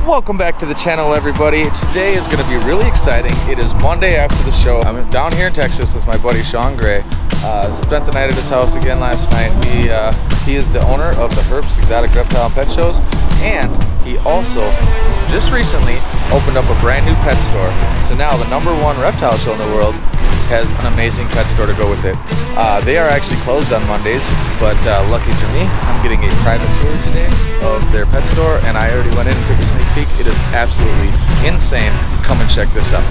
Welcome back to the channel, everybody. Today is going to be really exciting. It is Monday after the show. I'm down here in Texas with my buddy Sean Gray. Spent the night at his house again last night. He is the owner of the HERPS exotic reptile and pet shows, and he also just recently opened up a brand new pet store. So now the #1 reptile show in the world has an amazing pet store to go with it. They are actually closed on Mondays, but lucky for me, I'm getting a private tour today of their pet store, and I already went in and took a sneak peek. It is absolutely insane. Come and check this out.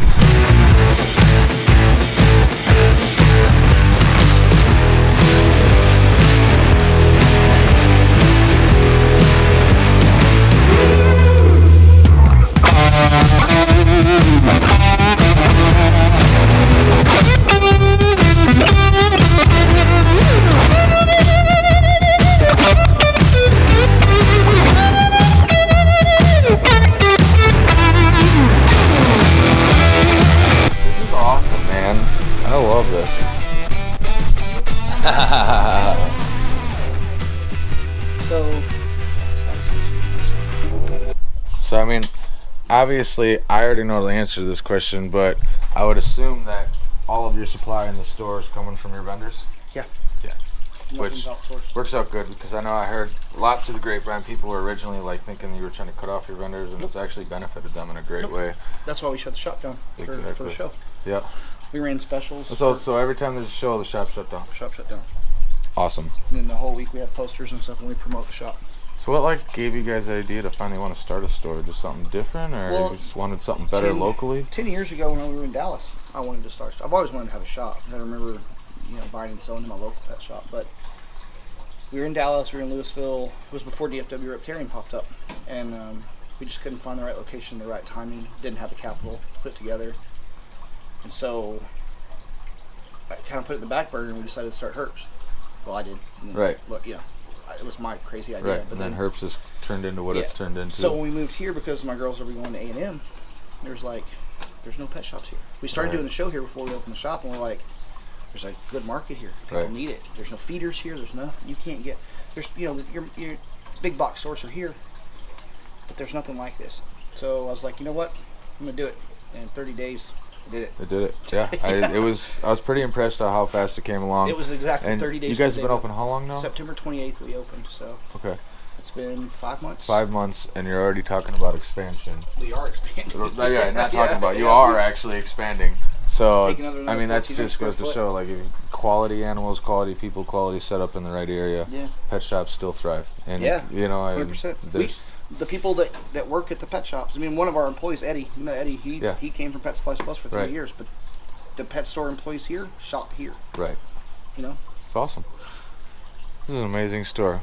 So I mean, obviously I already know the answer to this question, but I would assume that all of your supply in the store is coming from your vendors? Yeah. Yeah. Which works out good, because I know I heard lots through the grapevine. People were originally like thinking you were trying to cut off your vendors, and it's actually benefited them in a great way. That's why we shut the shop down for the show. Yeah. We ran specials. So every time there's a show, the shop shut down. Shop shut down. Awesome. And then the whole week we have posters and stuff when we promote the shop. So what gave you guys the idea to finally want to start a store? Just something different, or you just wanted something better locally? 10 years ago when we were in Dallas, I wanted to start. I've always wanted to have a shop. I remember, buying and selling in my local pet shop. But we were in Dallas, we were in Louisville. It was before DFW Reptarian popped up, and we just couldn't find the right location, the right timing. Didn't have the capital to put together, and so I kind of put it in the back burner, and we decided to start HERPS. Well, I did. Right. Look, it was my crazy idea. Right, but then HERPS has turned into what it's turned into. So when we moved here, because my girls are going to A&M, there's no pet shops here. We started doing the show here before we opened the shop, and we're like, there's a good market here. People need it. There's no feeders here. There's nothing. You can't get, there's, your big box stores are here, but there's nothing like this. So I was like, you know what? I'm going to do it. And in 30 days, I did it. It did it. Yeah. I was pretty impressed at how fast it came along. It was exactly and 30 days. You guys have been open how long now? September 28th we opened, so. Okay. It's been 5 months. 5 months, and you're already talking about expansion. We are expanding. Yeah, not talking about. You are actually expanding. So, I mean, that just goes to show, if quality animals, quality people, quality setup in the right area, pet shops still thrive. And, 100%. The people that work at the pet shops, I mean, one of our employees, Eddie, you met Eddie, he came from Pet Supplies Plus for 3 years, but the pet store employees here shop here. Right. It's awesome. This is an amazing store.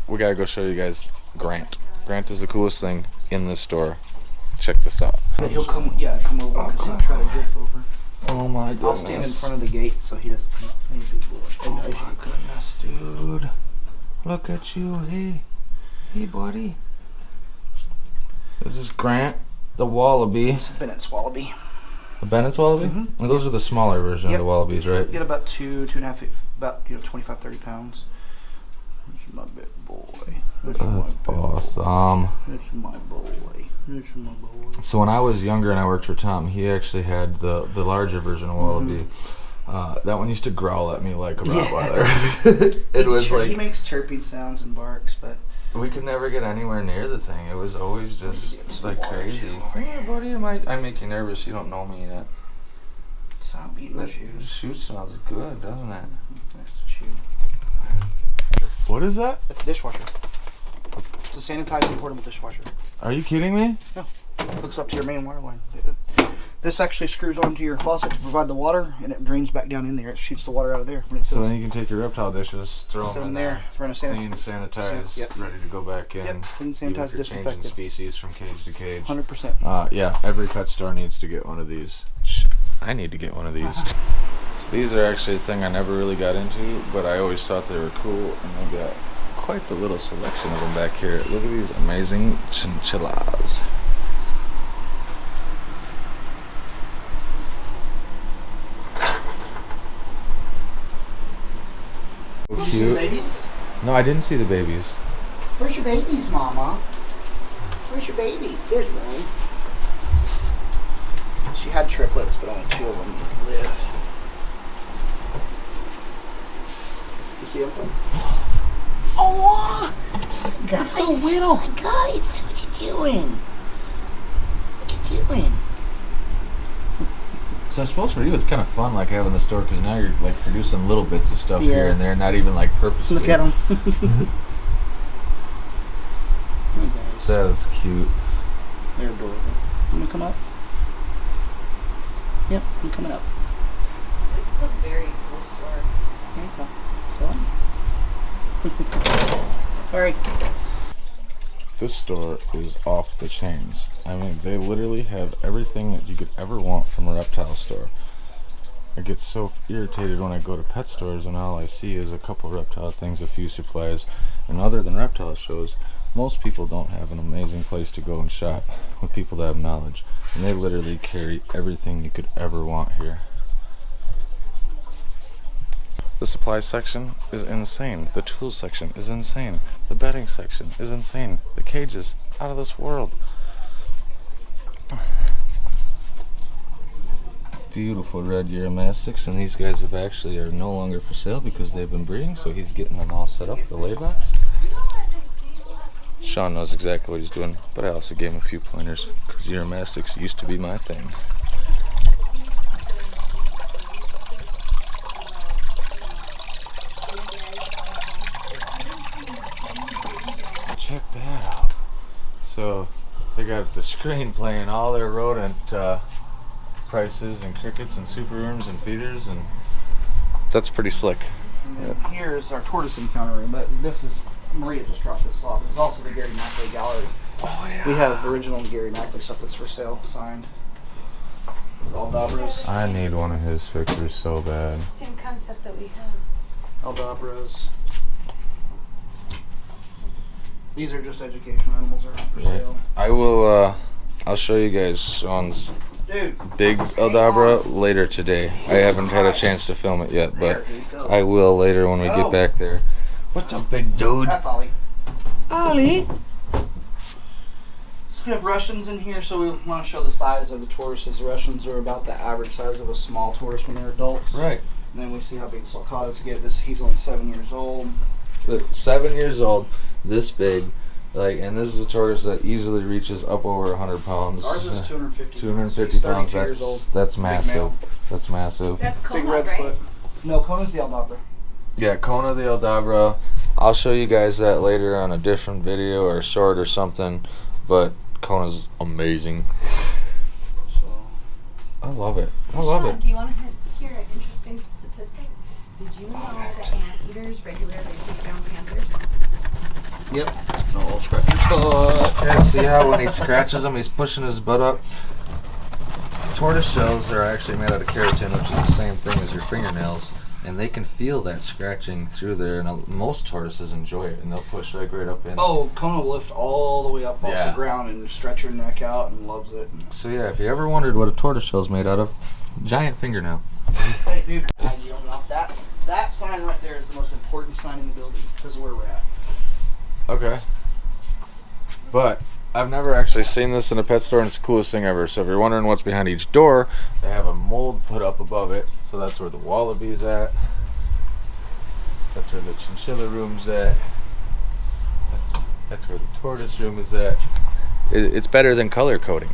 We gotta go show you guys Grant. Grant is the coolest thing in this store. Check this out. He'll come over because he'll try to drip over. Oh my goodness. I'll stand in front of the gate so he doesn't. Oh my goodness, dude. Look at you. Hey, buddy. This is Grant, the wallaby. It's a Bennett's wallaby. A Bennett's wallaby? Mm-hmm. Well, those are the smaller version of the wallabies, right? You get about 2.5, about 25, 30 pounds. That's my big boy. That's awesome. That's my boy. That's my boy. So when I was younger and I worked for Tom, he actually had the larger version of wallaby. That one used to growl at me like a Rottweiler. It was he makes chirping sounds and barks, but we could never get anywhere near the thing. It was always just crazy. Yeah, buddy, I make you nervous. You don't know me yet. Stop eating my shoes. The shoe smells good, doesn't it? That's the shoe. What is that? It's a dishwasher. It's a sanitizing portable dishwasher. Are you kidding me? No. It hooks up to your main water line. This actually screws onto your faucet to provide the water, and it drains back down in there. It shoots the water out of there. So then you can take your reptile dishes, throw them in there, run a clean, sanitize, ready to go back in. Yep, clean, sanitize, disinfected. Changing species from cage to cage. 100%. Yeah, every pet store needs to get one of these. I need to get one of these. So these are actually a thing I never really got into, but I always thought they were cool, and they got quite the little selection of them back here. Look at these amazing chinchillas. Cute. Babies? No, I didn't see the babies. Where's your babies, Mama? Where's your babies? There's one. She had triplets, but only 2 of them lived. You see them? Oh, guys! So little, guys! What you doing? What you doing? So I suppose for you it's kind of fun, like having the store, because now you're like producing little bits of stuff Yeah. here and there, not even like purposely. Look at them. Hey guys. That is cute. They're adorable. You wanna come up? Yep, I'm coming up. This is a very cool store. Okay. Go on. Sorry. This store is off the chains. I mean, they literally have everything that you could ever want from a reptile store. I get so irritated when I go to pet stores and all I see is a couple reptile things, a few supplies, and other than reptile shows, most people don't have an amazing place to go and shop with people that have knowledge. And they literally carry everything you could ever want here. The supply section is insane. The tools section is insane. The bedding section is insane. The cages, out of this world. Beautiful red Uromastics, and these guys have actually are no longer for sale because they've been breeding, so he's getting them all set up, the laybox. Sean knows exactly what he's doing, but I also gave him a few pointers because Uromastics used to be my thing. Check that out. So they got the screen playing all their rodent prices and crickets and super rooms and feeders, and that's pretty slick. And then here's our tortoise encounter room, but this is, Maria just dropped this off. It's also the Gary Mackley gallery. Oh yeah. We have original Gary Mackley stuff that's for sale, signed. Aldabras. I need one of his pictures so bad. Same concept that we have. Aldabras. These are just educational animals, are not for sale. I will I'll show you guys Sean's Dude. big Aldabra later today. I haven't had a chance to film it yet, but I will later when we get back there. What's up, big dude? That's Ollie. Ollie. So we have Russians in here, so we want to show the size of the tortoises. The Russians are about the average size of a small tortoise when they're adults. Right. And then we see how big sulcatas get. He's only 7 years old. 7 years old, this big, like, and this is a tortoise that easily reaches up over 100 pounds. Ours is 250. 250 pounds. He's 32 years old. That's massive. male. That's massive. That's Big Kona, red right? foot. No, Kona's the Aldabra. Yeah, Kona the Aldabra. I'll show you guys that later on a different video or a short or something, but Kona's amazing. So, I love it. I love Sean, it. do you want to hear an interesting statistic? Did you know that anteaters regularly take down panthers? yep. No, I'll scratch your butt. Yeah, see how when he scratches them, he's pushing his butt up? Tortoise shells are actually made out of keratin, which is the same thing as your fingernails, and they can feel that scratching through there, and most tortoises enjoy it, and they'll push like right up in. Oh, Kona will lift all the way up off Yeah. the ground and stretch her neck out and loves it. So yeah, if you ever wondered what a tortoise shell is made out of, giant fingernail. Hey, dude, you don't know that sign right there is the most important sign in the building because of where we're at. Okay. But I've never actually seen this in a pet store, and it's the coolest thing ever. So if you're wondering what's behind each door, they have a mold put up above it. So that's where the wallaby's at. That's where the chinchilla room's at. That's where the tortoise room is at. It's better than color coding.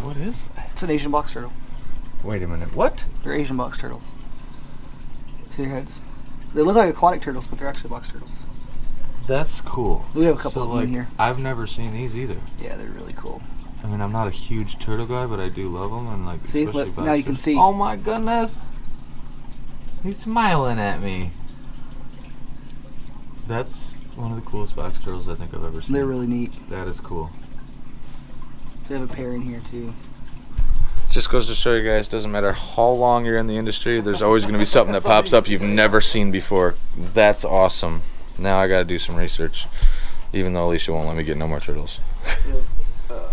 What is that? It's an Asian box turtle. Wait a minute. What? They're Asian box turtles. See their heads? They look like aquatic turtles, but they're actually box turtles. That's cool. We have a couple So, of them in here. I've never seen these either. Yeah, they're really cool. I mean, I'm not a huge turtle guy, but I do love them, and like. See, especially look, now you can see. Oh my goodness! He's smiling at me. That's one of the coolest box turtles I think I've ever seen. They're really neat. That is cool. They have a pair in here too. Just goes to show you guys, doesn't matter how long you're in the industry, there's always going to be something that pops up you've never seen before. That's awesome. Now I got to do some research, even though Alicia won't let me get no more turtles. You have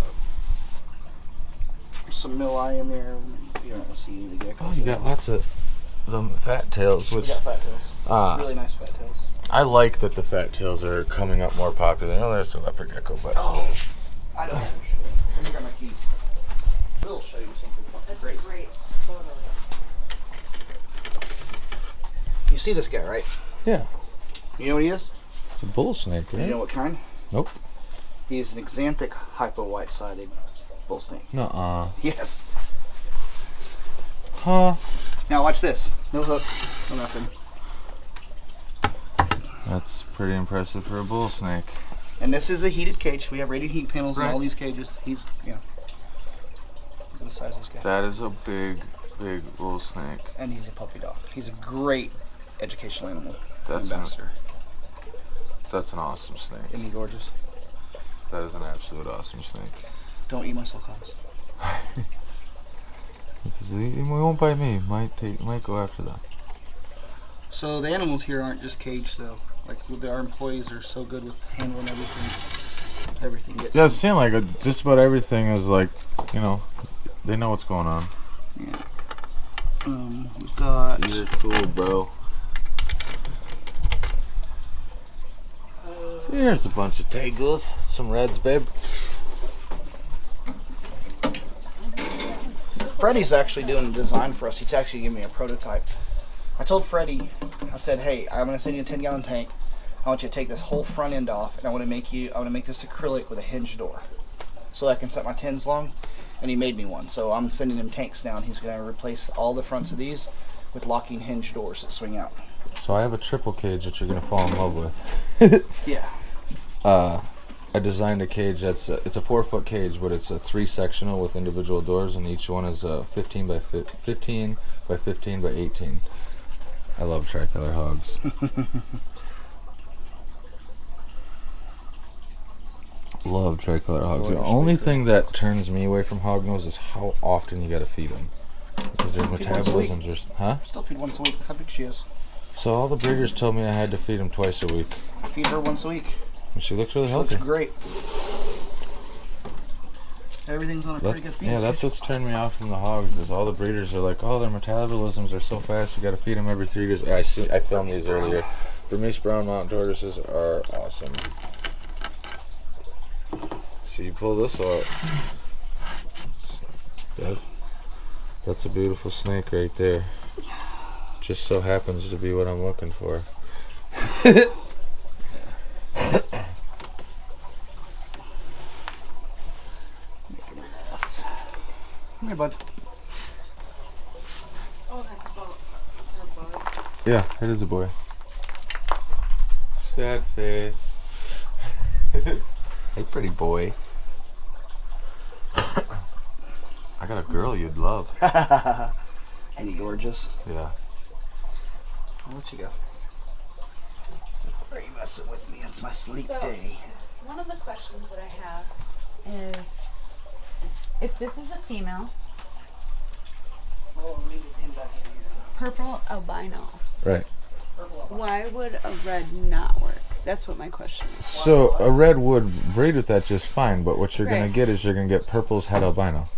some milli in there. You don't see any of the geckos. Oh, you got lots of. the fat tails, We which got fat tails. Really nice fat tails. I like that the fat tails are coming up more popular. I know there's a leopard gecko, but Oh, I don't know. Let me grab my keys. We'll show you something fucking That's crazy. a great photo. You see this guy, right? yeah, You know what he is? it's a bull snake, right? You know what kind? Nope. He is an xanthic hypo-white-sided bull snake. Nuh-uh. Yes. Huh? Now watch this. No hook. No nothing. That's pretty impressive for a bull snake. And this is a heated cage. We have radiant heat panels in Right. all these cages. He's, you know, look at the size of this guy. That is a big bull snake. And he's a puppy dog. He's a great educational animal. That's ambassador. That's an awesome snake. Isn't he gorgeous? That is an absolute awesome snake. Don't eat my sulcatas. He won't bite me. Might go after that. So the animals here aren't just caged though. Like our employees are so good with handling everything. Everything gets. Yeah, it seems like just about everything is like, you know, they know what's going on. Yeah. We've got. These are cool, bro. So here's a bunch of tagos, some reds, babe. Freddie's actually doing a design for us. He's actually giving me a prototype. I told Freddie, I said, hey, I'm gonna send you a 10-gallon tank. I want you to take this whole front end off, and I want to make this acrylic with a hinge door, so that I can set my tins long. And he made me one. So I'm sending him tanks now, and he's gonna replace all the fronts of these with locking hinge doors that swing out. So I have a triple cage that you're gonna fall in love with. Yeah. I designed a cage it's a 4-foot cage, but it's a 3-sectional with individual doors, and each one is 15 by 15 by 15 by 18. I love tricolor hogs. Love tricolor hogs. The only thing that turns me away from hognose is how often you gotta feed them, because their Feed once a week. metabolisms are. Huh? Still feed once a week. How big she is? So all the breeders told me I had to feed them twice a week. I feed her once a week. And she looks really She healthy. looks great. Everything's on a pretty good feed. Yeah, that's what's turned me off from the hogs. Is all the breeders are like, oh, their metabolisms are so fast. You got to feed them every 3 days. I filmed these earlier. Burmese brown mountain tortoises are awesome. So you pull this out. That's a beautiful snake right there. Just so happens to be what I'm looking for. Hey, bud. Oh, that's a boat. Yeah, it is a boy. Sad face. Hey, pretty boy. I got a girl you'd love. Ain't he gorgeous? Yeah. I'll let you go. So, are you messing with me? It's my sleep So- day. One of the questions that I have is, if this is a female, Oh, let me get him back in here. purple albino, Right. why would a red not work? That's what my question is. So a red would breed with that just fine, but what you're gonna Right. get is you're gonna get purple's head albino.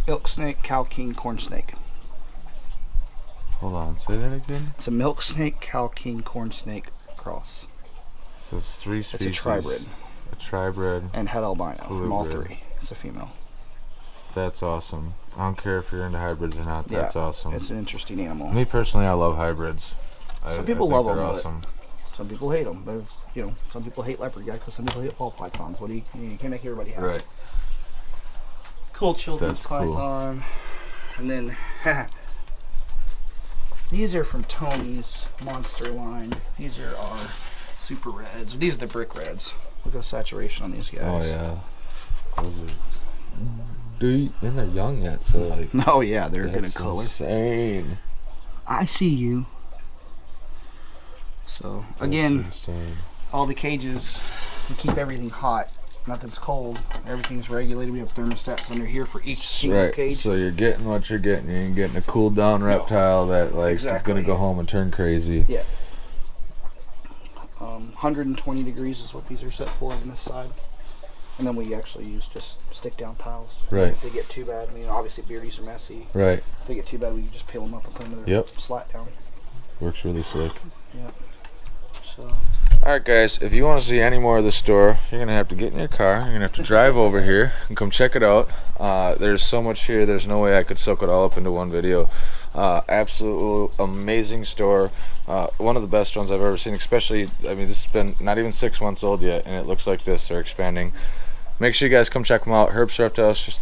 Milk snake, cow king, corn snake. Hold on, say that again. It's a milk snake, cow king, corn snake cross. So it's 3 It's species. a tribred A tribred. and het albino from all Blue-bred. 3. It's a female. That's awesome. I don't care if you're into hybrids or not. That's awesome. It's an interesting animal. Me personally, I love hybrids. Some people I think love 'em, they're but- awesome. Some people hate them, but it's, you know, some people hate leopard geckos, some people hate ball pythons. What do you can't make everybody happy. Right. Cool children's That's cool. python. And then these are from Tony's monster line. These are our super reds. These are the brick reds. Look at the saturation on these guys. Oh yeah. Those are deep, and they're young yet, so like. Oh yeah, they're gonna That's color. insane. I see you. So That's again, insane. all the cages, we keep everything hot. Nothing's cold. Everything's regulated. We have thermostats under here for each single Right. cage. So you're getting what you're getting. You're getting a cooled down reptile that like Exactly. is gonna go home and turn crazy. Yeah. 120 degrees is what these are set for on this side. And then we actually use just stick down tiles. Right. If they get too bad, I mean, obviously beardies are messy. Right. If they get too bad, we just peel them up and put them in their Yep. slat down. Works really slick. Yeah. So. Alright guys, if you want to see any more of the store, you're going to have to get in your car. You're going to have to drive over here and come check it out. There's so much here, there's no way I could soak it all up into one video. Absolute amazing store. One of the best ones I've ever seen, especially, I mean, this has been not even 6 months old yet, and it looks like this. They're expanding. Make sure you guys come check them out. HERPS Reptiles.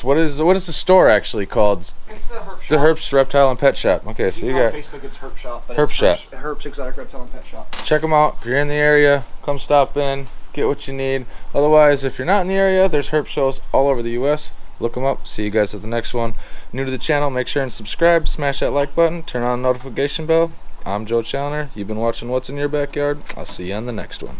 What is the store actually called? It's the HERPS shop. The HERPS Reptile and Pet Shop. Okay, so you got on Facebook, it's HERPS shop. But HERPS shop. HERPS Exotic Reptile and Pet Shop. Check them out. If you're in the area, come stop in, get what you need. Otherwise, if you're not in the area, there's HERPS shows all over the US. Look them up. See you guys at the next one. New to the channel, make sure and subscribe, smash that like button, turn on the notification bell. I'm Joe Challoner. You've been watching What's in Your Backyard. I'll see you on the next one.